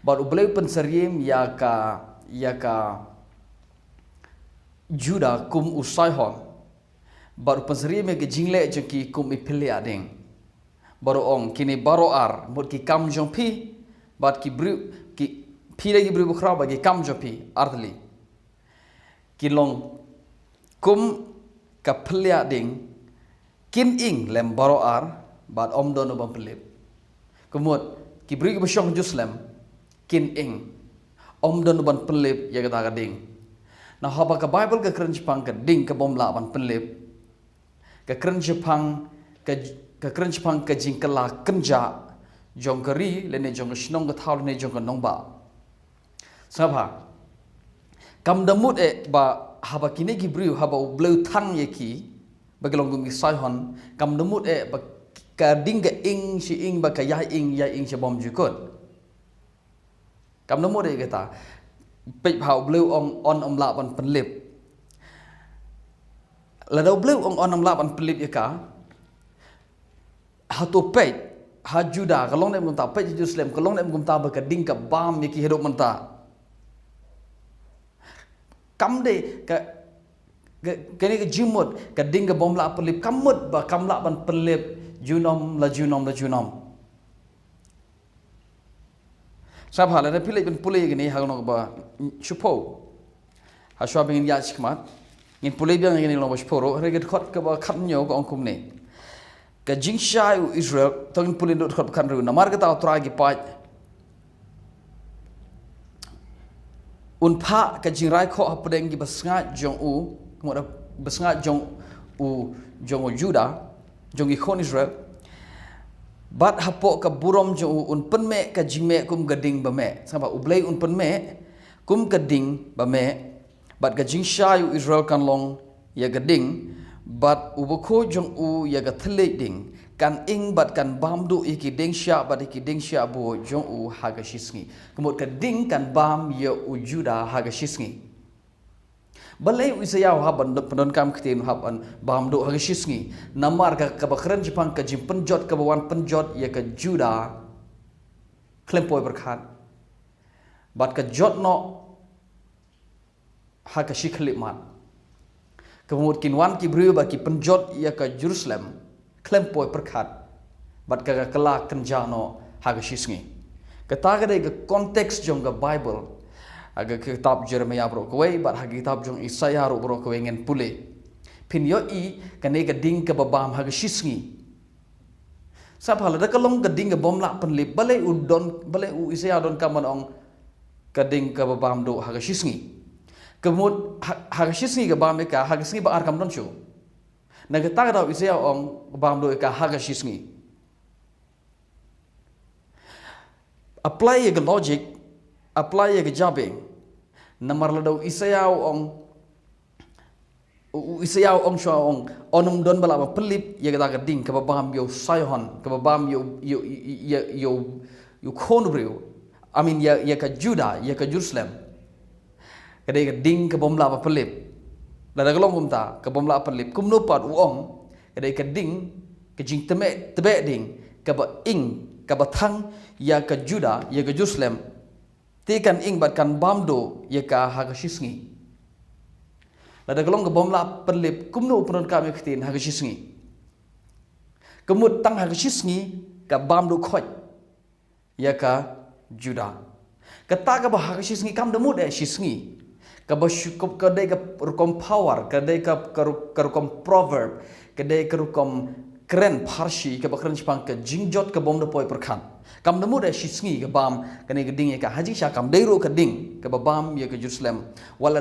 But ubleu penserim ya ka Juda kum usaihon. Baru penserim ke jingle jengki kum ipili ading. Baru ong kini baro ar mut ki kam jong pi bat ki bru ki pi lagi bru bukhra bagi kam jong pi artli. Ki long kum ka pili ading kin ing lem baro ar bat om dono bam pelip. Kemut ki bru ki besyong Jerusalem kin ing om dono ban pelip ya kata kading. Nah haba ka Bible ka keren Jepang ka ding ka bom la ban pelip. Ka keren Jepang ka keren Jepang ka jing kala kenja jong keri lene jong snong ka thau lene jong ka nongba. Sapa kam damut ba haba kini ki bru haba bleu thang ye ki bagelong gum saihon kam damut ba ka ding ka ing si ing ba ka ya ing si bom jukut. Kam damut kata pe phau bleu on la ban penlip. La dau bleu on la ban penlip ya ka hatu pe ha Juda kalong nem gum ta pe Jerusalem kalong nem gum ta ba ka ding ka bam ye ki hidup menta. Kam de ka kini ke jimut ka ding ka bom la penlip kamut ba kam la ban penlip junom. Sabha la pilih ben pulih gini hagno ba chupo. Ha shwa bingin ya chikmat. Ngin pulih biang gini lo ba chuporo reget khot ka ba khatnyo ko ongkum ne. Ka jingsha Israel tong pulih dot khot kan ru namar ka ta tra gi pa. Un pha ka jingrai kho apdeng gi basnga jong u ngora basnga jong u Juda jong gi khon Israel. Bat hapok ka burom jo un penme ka jingme kum gading bame sama ublei un penme kum gading bame bat ka jingsha Israel kan long ya gading bat uboko jong u ya ga thle ding kan ing bat kan bam du iki ding sha bat iki ding sha bo jong u haga shisngi kumot ka ding kan bam ya u Juda haga shisngi balai Isaya haban pendon kam ktin haban bam do haga shisngi namar ka bakran Jepang ka jim penjot ka bawan penjot ya ka Juda klempoi berkhat bat ka jot no haga shikhlipmat kemut kinwan ki bru ba ki penjot ya ka Jerusalem klempoi berkhat bat ka kala kenjano haga shisngi kata ka de konteks jong ka Bible aga kitab Jeremia bro kowe bat hagi kitab jong Isaya ro bro kowe ngen pule pin yo i kane ga ding ka babam haga shisngi sap hala da kalong ga ding ga bom la penlip balai u Isaya don kaman ong ka ding ka babam do haga shisngi kemut haga shisngi ga bam ka haga shisngi ba ar kam don chu na ga ta ga Isaya ong bam do ka haga shisngi apply ga logic apply ke jabing namar ladau Isaya ong shwa ong onum don bala ba pelip ya ga ding ka babam yo saihon ka babam yo khonbrio I mean ya ka Juda ya ka Jerusalem ka de ding ka bomla ba pelip la da glong kumta ka bomla pelip kum no pat uong ka de ka ding ka jing tebe ding ka ba ing ka ba thang ya ka Juda ya ka Jerusalem tikan ing bat kan bamdo ya ka haga shisngi lada gelong ke bomla perlip kumno upron kami khtin haga shisngi kemut tang haga shisngi ka bamdo khoj ya ka Juda kata ka ba haga shisngi kam demut shisngi ka ba syukup ka de ka rukom power ka de ka rukom proverb ka de ka rukom keren parsi ka ba keren Jepang ka jingjot ka bomdo poi perkan kam nemu da shisngi ke bam kene geding ya ka haji sha kam deiro ka ding ke bam ya ke Jerusalem wala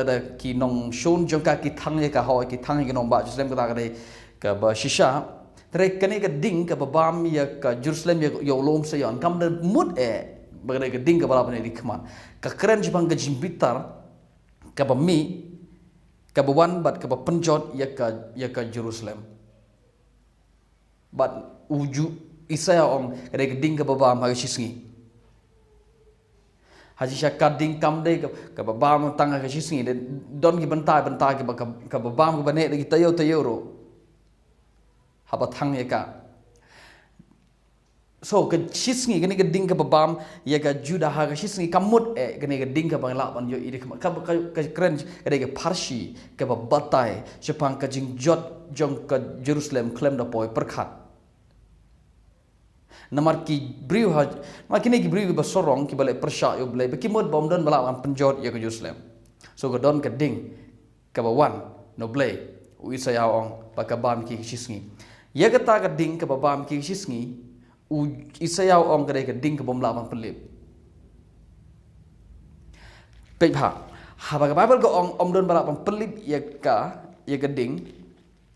da ki nong shon jongka ki thang ya ka ho ki thang ki nong ba Jerusalem ka de ka ba shisha tre kene ka ding ke bam ya ka Jerusalem ya yo lom se yon kam da mut bagade ka ding ka bala ne dikman ka keren Jepang ka jimbitar ka ba mi ka ba wan bat ka ba penjot ya ka Jerusalem bat uju Isaya ong kadai ding ka babam haga shisngi haji syakad ding kam de ka babam tang haga shisngi don ki bentai ka babam ka bane de tayo ro haba thang ye ka so ke shisngi gani ke ding ke babam ya ke Judah ha ke shisngi kamut gani ke ding ke bangla ban yo ide ke keren gani ke parsi ke babatai sepang ke jing jot jong ke Jerusalem klem da poi perkhat namar ki briu ha makini ki briu ba sorong ki bale persha yo bale ki mod bom don bala an penjot ya ke Jerusalem so ke don ke ding ke bawan no bale u Isaya ong ba ke bam ki shisngi ya ke ta ke ding ke babam ki shisngi u Isaya ong ke ding ke bom la ban pelip pe ha ha ba Bible ko ong don bala ban pelip ya ke ding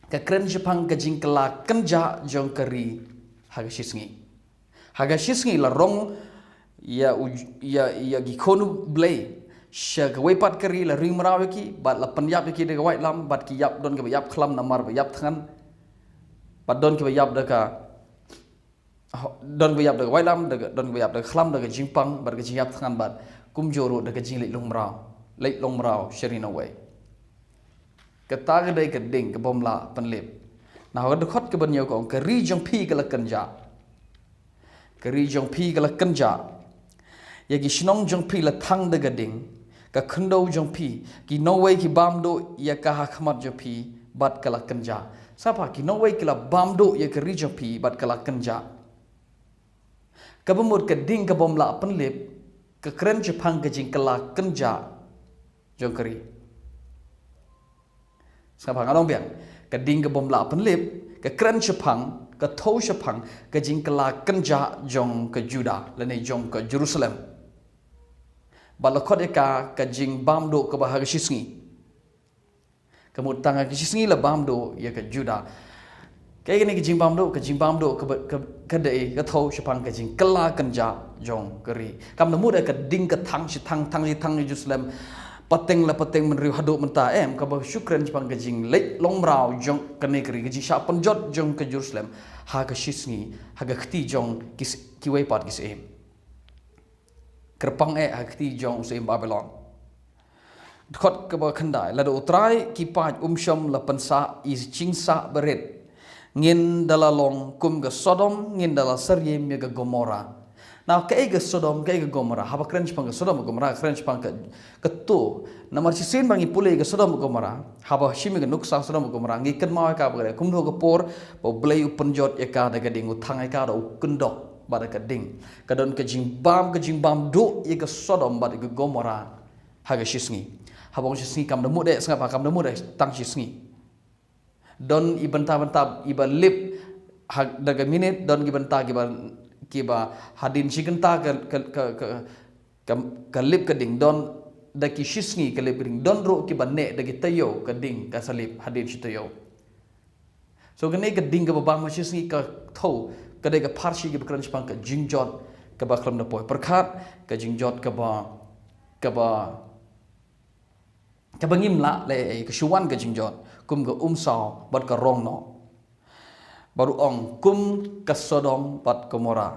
ke kren Jepang ke jing kela kenja jong keri ha ke shisngi haga shisngi la rong ya gikonu blay sha ga wepat kari la ring marawe ki bat la penyap ki de white lam bat ki yap don ke yap khlam namar ba yap than bat don ke yap de ka don ke yap de white lam de don ke yap de khlam de jingpang bat ke yap than bat kum joro de ke jing lek long marau sherina way ke ta ke de ke ding ke bom la penlip na ha de khot ke ban yo ko ke ri jong phi ke la kanja keri jong pi gala kenja yagi shnong jong pi la thang de gading ka khndo jong pi ki no way ki bamdo ya ka hakmat jong pi bat kala kenja sapa ki no way kala bamdo ya keri jong pi bat kala kenja ka bamut ka ding ka bom la penlip ka kren Jepang ka jing kala kenja jong keri sapa ngalong biang ka ding ka bom la penlip ka kren Jepang ke thau Jepang ke jing kala kenja jong ke Judah lene jong ke Jerusalem balakot eka ke jing bamdo ke bahar shisngi kemut tanga ke shisngi la bamdo ya ke Judah ke gini ke jing bamdo ke dei ke thau Jepang ke jing kala kenja jong keri kam namu ke ding ke thang Jerusalem pateng menriu haduk menta ka ba syukran Jepang ke jing lek long mrau jong ke negeri ke jing sha penjot jong ke Jerusalem ha ke shisngi ha ke khti jong ki wei pat kis em kerpang ha khti jong se Babylon khot ke ba khandai la do trai ki paj shom la pansa is chingsa beret ngin dalalong kum ke Sodom ngin dala Saryem ke Gomora now ke Sodom ke Gomora haba kren Jepang ke Sodom Gomora kren Jepang ke to namar sisin bangi pule ke Sodom Gomora haba shimi ke nuksa Sodom Gomora ngi ken ma ka bare kum do ke por bo blei penjot ya ka daga ding utang ka do kendok bada ke ding ka don ke jing bam do ya ke Sodom bada ke Gomora haga shisngi haba shisngi kam de mude sanga kam de mude tang shisngi don ibenta iba lip daga minute don ibenta kiba hadin shigenta ke lip ke ding don daki shisngi ke lip ding don ro kiba ne daki tayo ke ding ka salip hadin shitayo so gane ke ding ke babang shisngi ka thau ke de ke parsi ke bekran Jepang ke jingjot ke ba klam na poi perkhat ke jingjot ke bangimla le ke shuwan ke jingjot kum ke sao bat ke rong no baru ong kum ke Sodom bat Gomora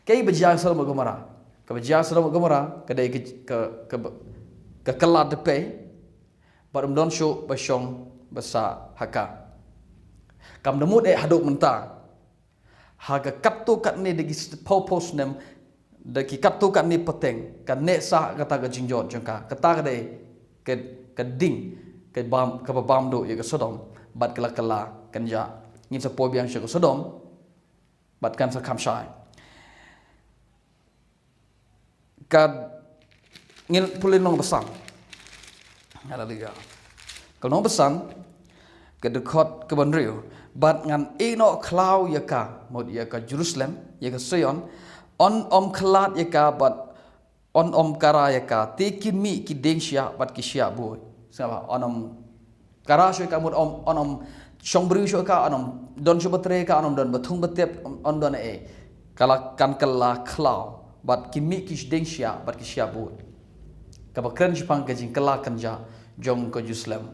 kei bejang Sodom Gomora ke bejang Sodom Gomora ke dei ke kelat depe baru don show basyong basa haka kam demut haduk menta haga kaptu kat ni degi pos nem degi kaptu kat ni peteng kan ne sa kata ke jingjot jengka kata ke dei ke ding ke bam do ye ke Sodom bat kala kanja ngin sa po biang ke Sodom bat kan sa kamshai kad ngil pulin nong besang ada liga kalau nong besang ke dekat ke Banriu bat ngan eno klau ya ka mod ya ka Jerusalem ya ka Sion on klat ya ka bat on kara ya ka te kimi ki dengsia bat ki sia boy sama on kara syo ka mod on Shongbriu syo ka on don syo batre ka on don batung batep on don kala kan kala klau bat kimi ki dengsia bat ki sia boy ka ba kren Jepang ka jing kala kanja jom ko Jerusalem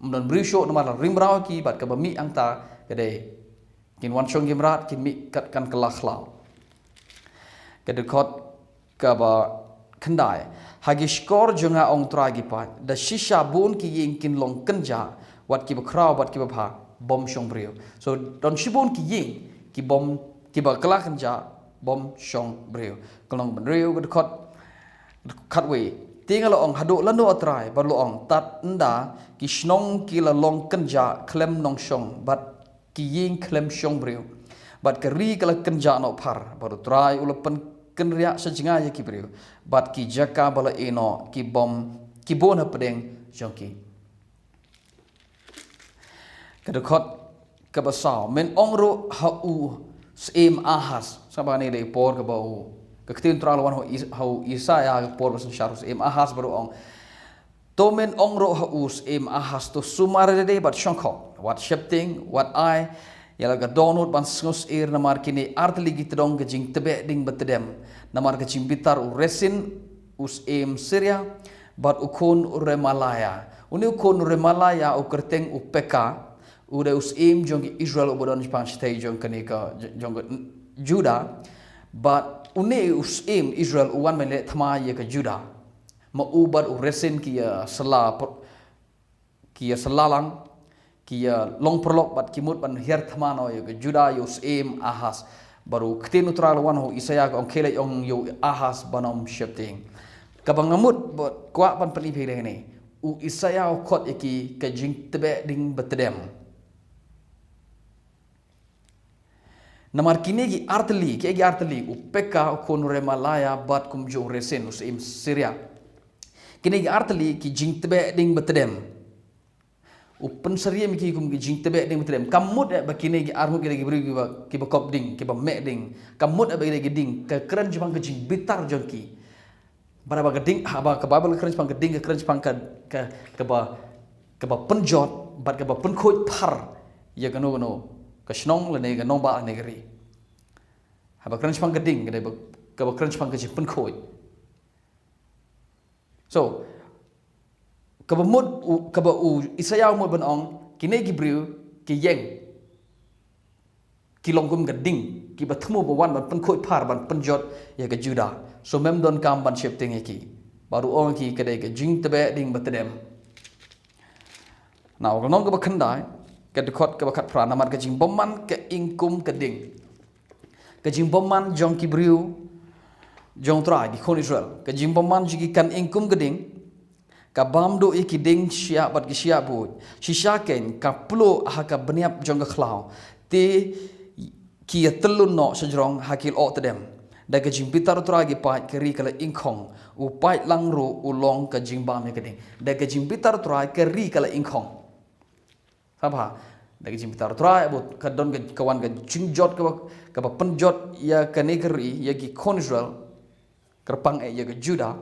don briu syo nomar rimbrau ki bat ka ba mi angta kede kin wan chong gimrat kin mi kat kan kala klau kede khot ka ba khandai hagi skor jonga ong tragi pa da shisha bun ki yin kin long kanja wat ki ba kraw wat ki ba bom shong brio so don shibun ki yin ki bom ki ba kala kanja bom shong breu kalong breu ke dekat katwe tinggal ong haduk lando atrai baru ong tat nda ki snong ki la long kenja klem nong shong bat ki ying klem shong breu bat keri kala kenja no par baru trai ulapan kenria sejenga ya ki breu bat ki jaka bala eno ki bom ki bon pedeng jongki kedekot kebasau men ong ro hau sem ahas sabane le por ke bau ke ketin tralawan hau Isaya ke por basan syarus em ahas baru ong to men ong ro hau em ahas to sumare de bat shongkok what shifting what I yala ga donut ban sngus namar kini artli gitdong gejing tebe ding betedem namar gejing bitar u resin us em Syria bat ukun Remalaya uni ukun Remalaya u kerteng u peka udah us em jong Israel ubodon Jepang stay jong kenika jong Juda but uni us em Israel uwan mele thama ye ke Juda ma ubat u resin kia selalang kia long perlok bat kimut ban her thmano ye ke Juda us em ahas baru ketin utral wan ho Isaya ong kele ong yo ahas banom shifting kabangamut bot kwa pan peli phele ni u Isaya khot yaki ke jing tebe ding betedem namar kini gi artli upeka ukun Remalaya bat kum jo resin us im Syria kini gi artli ki jing tebe ding betedem upen Syria mi kum gi jing tebe ding betedem kamut ba kini gi armu gi beri ki ba kop ding ki ba me ding kamut ba gi ding ke keren jepang ke jing bitar jongki bara ba geding ba ke babel keren jepang geding ke keren jepang ke ba penjot bat ke ba penkhoi par ya kano ke snong le ne ke nong ba negeri haba keren jepang geding ke ba keren jepang ke jing penkhoi so ke ba Isaya mo ban ong kine gibriu ki yeng ki longkum geding ki ba thmu ba wan ban penkhoi par ban penjot ya ke Juda so mem don kam ban shifting ki baru ong ki kedai ke jing tebe ding betedem now nong ke ba khandai ke dekot ke bakat pra namar ke jing boman ke ingkum ke ding ke jing boman jong ki briu jong tra di kon Israel ke jing boman jigi kan ingkum ke ding ka bam do iki ding sia bat ki sia bu shisha ken ka plo ha ka bniap jong ke khlau te ki telun no sejrong hakil o tedem da ke jing pitar tra gi pa ke ri kala ingkhong u pai lang ro u long ke jing bam ke ding da ke jing pitar tra ke ri kala ingkhong apa dari jimpitar trai abot kadon ke kawan ke jingjot ke penjot ya ke negeri ya ki kon Israel kerpang ya ke Juda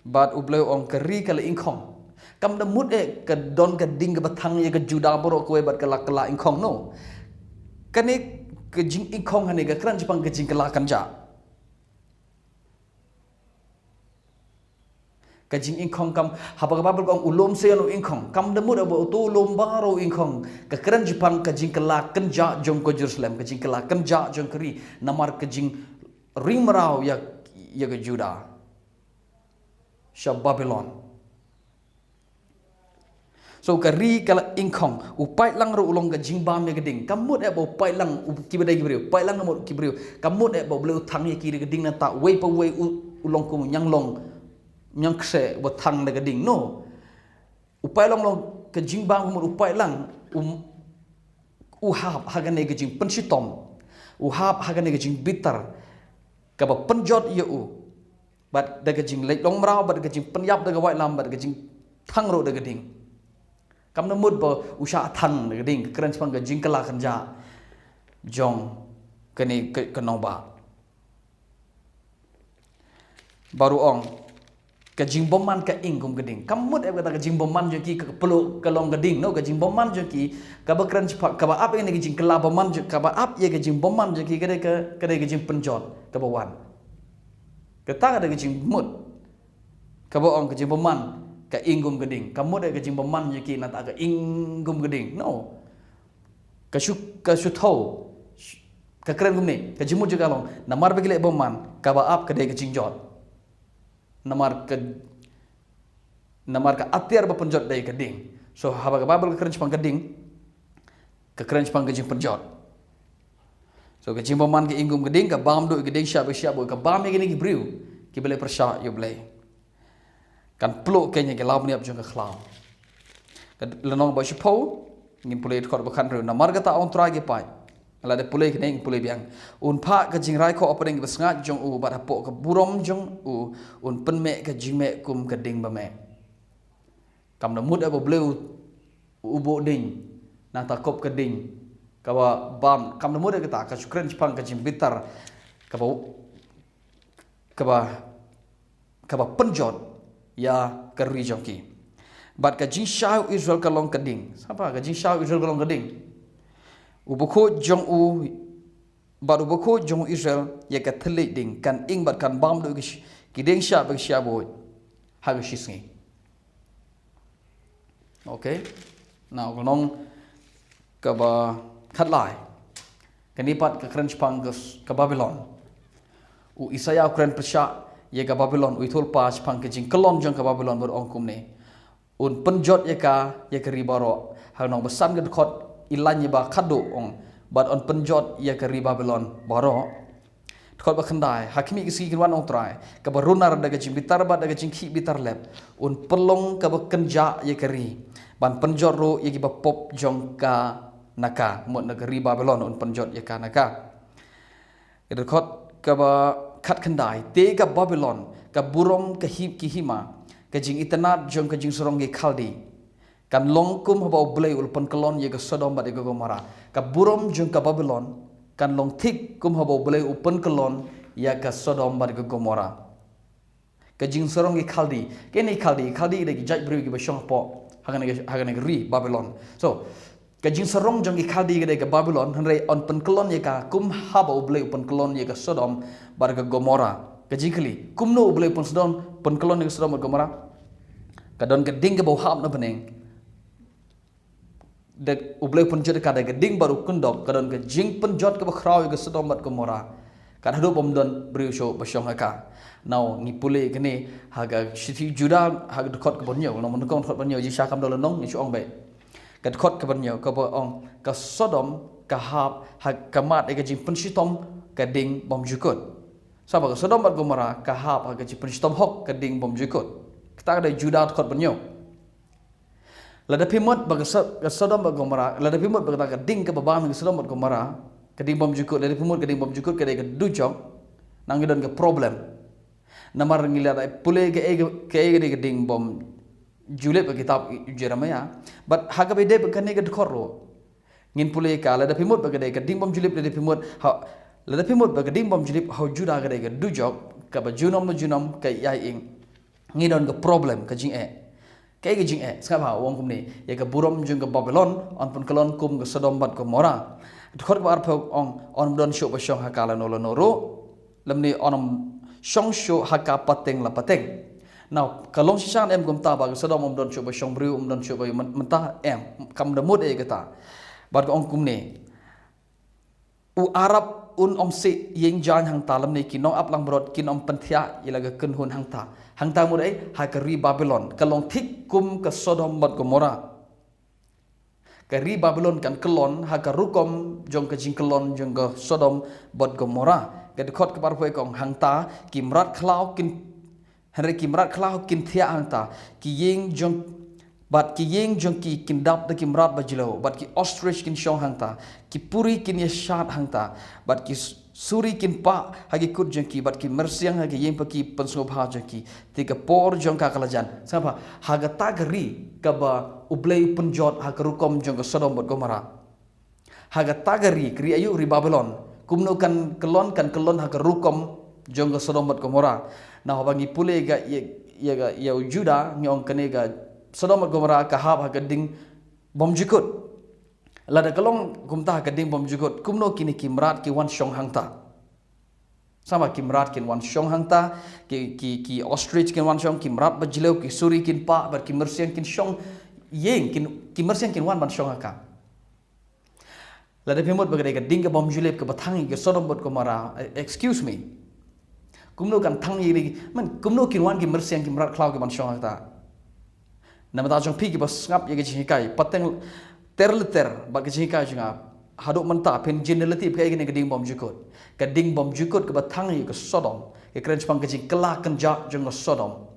bat ubleu ong keri kala ingkong kam da mut ke don ke ding ke batang ya ke Juda boro ko bat kala ingkong no kane ke jing ingkong hane ke kran jepang ke jing kala kanja kajing ingkong kam haba babel kong ulom seno ingkong kam demud abo to ulom baro ingkong ke keren Jepang kajing kala kenja jong ko Jerusalem kajing kala kenja jong keri namar kajing ring merau ya ke Juda syab Babylon so keri kala ingkong upai lang ro ulong kajing bam ya geding kamut abo upai lang kibadai gibriu upai lang amot gibriu kamut abo bleu thang ya kiri geding na ta wei pa wei ulong ko nyang long nyang kse batang na gading no upai long ke jing bang umur upai lang uhap hagane ke jing pensitom uhap hagane ke jing bitar ka ba penjot ye bat da ke jing lek long mrau bat ke jing penyap da wai lam bat ke jing thang ro da gading kam na mud ba usha thang da gading keren spang ke jing kala kanja jong kene ke nova baru ong ke jing boman ke ingkum geding kamut kata ke jing boman joki ke peluk ke long geding no ke jing boman joki ka ba kran ka ba ap ini ke jing kela boman ka ba ap ye ke jing boman joki ke jing penjot ke bawan ke ta ke jing mut ka ba ong ke jing boman ke ingkum geding kamut ke jing boman joki na ta ke ingkum geding no ke su thau ke kran gumne ke jimut juga long namar begile boman ka ba ap ke jing jot namar ke atiar ba penjot dai keding so haba ke babel keren pang keding ke keren pang kejing penjot So ke jing paman ke ingum geding ke bam do geding sya boy ke bam ke ni ki briu ki bele persya yo bele kan pluk ke nya ke law ni ap jong ke khlam ke lenong ba shpo ngin pulai khot ba khan ru na mar ga ta on tra ge pai ala de pulai ke ning pulai biang un pha ke jing rai kho opering ke snga jong u ba po ke burom jong u un pen me ke jing me kum ke ding ba me kam na mut abo bleu u bo ding na ta kop ke ding ka ba bam kam na mut ke ta ka shukren chpang ke jing bitar ka ba penjot ya ke ri jong ki bat ka jing shau Israel ka long keding siapa ka jing shau Israel ka long keding uboko jong u bat uboko jong Israel ya ka thlik ding kan ing bat kan bam do ki ding sha ba sha boy ha ga shisngi okay now long ka ba khat lai ka ni pat ka kran chpang ka Babylon u Isaiah kran persha ya ka Babylon u ithol pa chpang ke jing kelon jong ka Babylon ber ong kum ne un penjot ya ka ribaro hanong besan ke khot ilan ba khadu ong bat on penjot ya ka ri Babylon baro khot ba khandai hakimi isi kinwan ong trai ka barunar daga jing bitar ba daga jing khi bitar lep un pelong ka ba kenja ya ka ri ban penjot ro ya ki ba pop jong ka naka mo negeri Babylon un penjot ya ka naka itu khot ka ba khat khandai te ka Babylon ka burom ka hip ki hima ka jing itanat jong ka jing sorong ge khaldi kan longkum haba blai ulpan kelon ye ka Sodom ba de Gomora ka burom jong ka Babylon kan long thik kum haba blai upan kelon ya ka Sodom ba de Gomora ka jing sorong ge khaldi ke nei khaldi de jaj bru ge ba shong po hagane ri Babylon so ka jing sorong jong ge khaldi ge de ka Babylon hanre on pen kelon ye ka kum haba blai upan kelon ye ka Sodom ba de Gomora ka jingkli kumno blai pun Sodom pen kelon ye ka Sodom ba Gomora kadon ke ding ke bau hap na beneng de ublai pun jod ka de ding baru kundok kadon ke jing pun jod ke bakrau ke Sodom bat Gomora kan hadu bomdon briu sho basyong aka now ni pule kene haga siti juda haga dekot ke bonyo no mon kon khot bonyo ji sha kam do nong ni chuong be ka dekot ke bonyo ka bo ong ka Sodom ka hap hag kamat ke jing pun shitom ke ding bom jukut saba ke Sodom bat Gomora ka hap haga jing pun shitom hok ke ding bom jukut kita ada Juda khot benyo lada pimot bag Sodom bag Gomora lada pimot bag ka ding ke babam ke Sodom bag Gomora ke ding bom jukut lada pimot ke ding bom jukut ke dujok nang gidon ke problem namar ngila pule ke ding bom julep ke kitab Jeremia but haga bede bag ne ke khorro ngin pule ka lada pimot bag ke ding bom julep lada pimot bag ding bom julep how Juda ke dujok ka ba junom ke yai ing ngidon ke problem ke jing ke jing skaba wong kum ni ya ke burom jung ke Babylon on pun kelon kum ke Sodom bat Gomora khot ba arpo on don sho ba shong hakala no ro lemni on shong sho haka pateng la pateng now kalong sisang em kum ta ba ke Sodom don sho ba shong bru don sho ba mentah em kam de mud ke ta bat ong kum ni u Arab un om se yeng jan hang talam ni kinong ap lang brot kinom penthia ilaga kun hun hang ta mudai ha ka ri Babylon kalong thik kum ka Sodom bat Gomora ka ri Babylon kan kelon ha ka rukom jong ka jing kelon jong ka Sodom bat Gomora ka de khot ka par phoi kong hang ta kimrat khlau kin henre kimrat khlau kin thia hang ta ki yeng jong bat ki yeng jong ki kindap de kimrat bajilo bat ki ostrich kin shong hang ta ki puri kin yeshat hang ta bat ki suri kin pa hagi kut jong ki bat ki mersiang hagi yeng pa ki pensob ha jong ki tiga por jong ka kalajan sapa haga tagri ka ba ublei penjot ha kerukom jong ka Sodom bat Gomora haga tagri kri ayu ri Babylon kumno kan kelon ha kerukom jong ka Sodom bat Gomora nah bangi pule ga ya Juda nyong kene ga Sodom Gomora kahap hagading bom jukut lada kalong kumta hagading bom jukut kumno kini kimrat ki wan shong hangta sama kimrat kin wan shong hangta ki ostrich kin wan shong kimrat bajileu ki suri kin pa bar ki mersian kin shong yeng ki mersian kin wan ban shong haka lada pemot bagade gading ke bom julep ke batangi ke Sodom Gomora excuse me kumno kan tangi ni man kumno kin wan ki mersian kimrat klau ke ban shong hangta nama ta jong pi ki bas ngap ye ke kai pateng ter bag ke kai jingap haduk mentah pen generality kayak gini keding bom jukut keding bom jukut ke batang ke Sodom ke keren sepang kejing kelak kenjak jong ke Sodom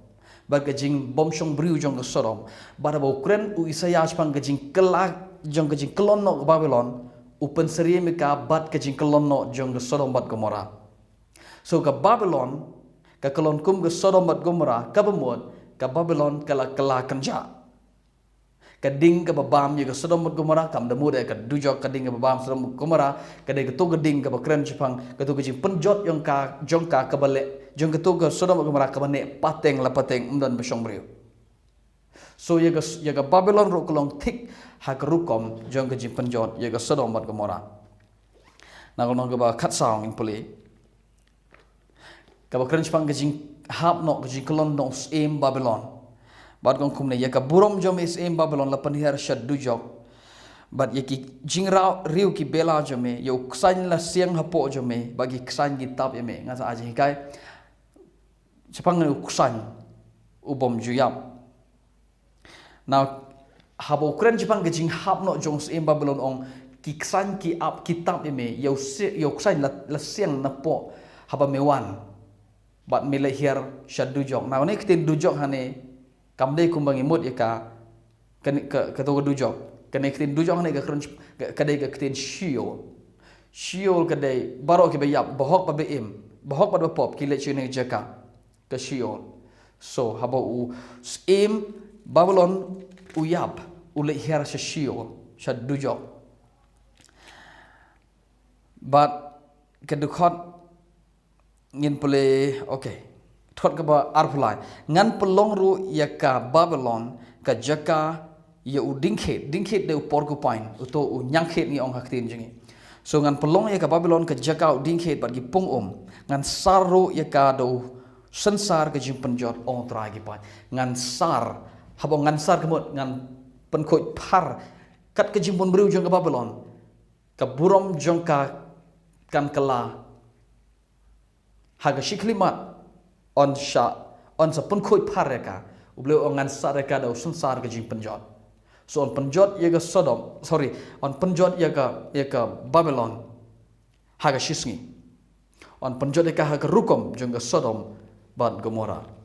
bad kejing bom syong briu jong ke Sodom bada bau keren u Isaya sepang kejing kelak jong kejing kelonok ke Babylon u penseri meka bad kejing kelonok jong ke Sodom bad Gomora so ke Babylon ke kelon kum ke Sodom bad Gomora ke bemut ke Babylon kelak kenjak keding ke babam ye ke Sodom bad Gomora kam demu de ke dujok keding ke babam Sodom bad Gomora kedai ke tu keding ke bakren Jepang ke tu kejing penjot yang ka jongka ke balik jong ke tu ke Sodom bad Gomora ke bane pateng la pateng umdan besyong briu so ye ke Babylon ro kelong tik ha ke rukom jong ke jing penjot ye ke Sodom bad Gomora na kolong ke ba khat saung in puli ke bakren Jepang ke jing hap no ke jing kelon no em Babylon bad gong kumne ya ka burom jom em Babylon la panhir shad dujok bad ya ki jingrau riu ki bela jome yo ksan la siang hapo jome bagi ksan gi tap yeme ngasa aji kai sepang u ksan ubom juyam now habo kren jepang ge jing hap no jong em Babylon ong ki ksan ki ap kitab yeme yo ksan la siang na po haba mewan bad mele hier shad dujok now ne kitin dujok hane kamdai kumbang imut ya ka to dujok kene kitin dujok ne ka krun kadai ka kitin shiol kadai baro ki bayap bohok pa beim bohok pa pop ki le chune jaka ka shiol so habo u em Babylon uyap ule her sha shiol sha dujok but kedukot ngin pole okay thot ka ba arpulai ngan pelong ru ya ka Babylon ka jaka ya u dingkhet de upor ku pain uto u nyangkhet ni ong haktin jingi so ngan pelong ya ka Babylon ka jaka u dingkhet bagi pung ngan saru ya ka do sensar ka jing penjot ong trai gi pai ngan sar habong ngan sar kemut ngan penkhoi par kat ka jing pun briu jong ka Babylon ka burom jong ka kan kala haga shiklimat on sa pun khoi pareka ubleu ongan sareka da sensar ke jing penjot so on penjot ye ga Sodom on penjot ye ga Babylon haga shisngi on penjot ye ka haga rukom jong ga Sodom bad Gomora